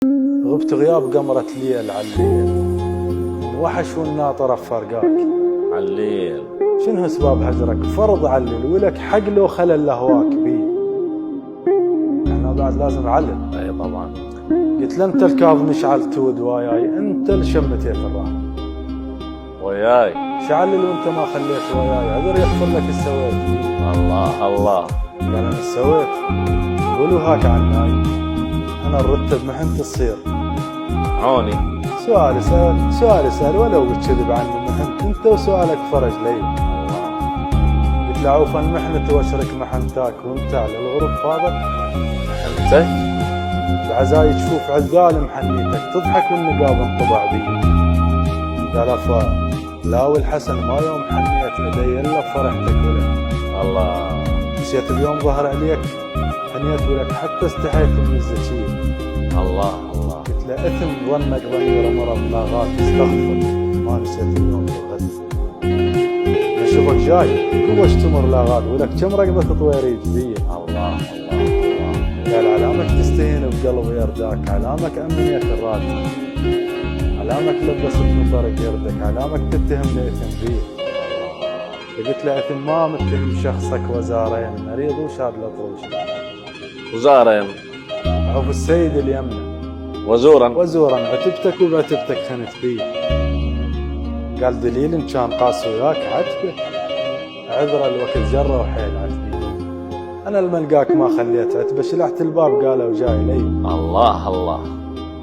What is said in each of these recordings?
غبت غياب قمرة ليل عالليل، الوحش والناطر فرقاك عالليل. شنو اسباب هجرك؟ فرض علل ولك حق لو خلى الهواك بي. احنا بعد لازم نعلل. اي طبعا. قلت له انت الكاظم نشعل تود وياي، انت اللي شمتي في الراحه وياي شعلل وانت ما خليت وياي، عذر يغفر لك ايش سويت بي. الله الله. قال انا ايش سويت؟ قولوا هاك عناي، انا نرتب محن تصير عوني. سؤال اسال ولو بتكذب عني محنت انت وسؤالك فرج لي. قلت له عوفا محنت واشرك محنتاك وانت على الغرب فاضل محنتك العزاي تشوف عذال محنيتك تضحك والنقاب انطبع بي. قال افا لا والحسن ما يوم حنيت ايدي الا فرحتك ولك. الله. مشيت اليوم ظهر عليك حنيت ولك حتى استحيت من الزكيه. الله الله. قلت له اثم ظنك ضمير مرض لاغات استغفر ما نسيت اليوم بالغد. نشوفك جاي كوش تمر لاغات ولك كم رقبه طويريج بي. الله الله الله. قال علامك تستهين بقلبي يرداك، علامك امنيت الراد، علامك لبست من طريق يردك، علامك تتهمني اثم بيه. قلت له اثم ما متهم شخصك وزارين مريض وشاد الاطروش وزارين عوف السيد اليمنى وزورا عتبتك وبعتبتك خنت بيه. قال دليل ان كان قاس وياك عتبه عذره الوقت جره وحيل عتبي. انا الملقاك ما خليت عتبه شلحت الباب قالوا جاي لي. الله الله.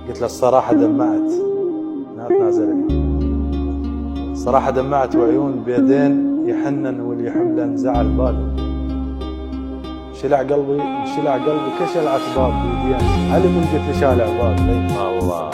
قلت له الصراحه دمعت نازلت صراحه دمعت وعيون بيدين يحنن واللي يحملن زعل باله. شلع قلبي كشل عتباب بيدين علي من قلت لي شالع باب لي. الله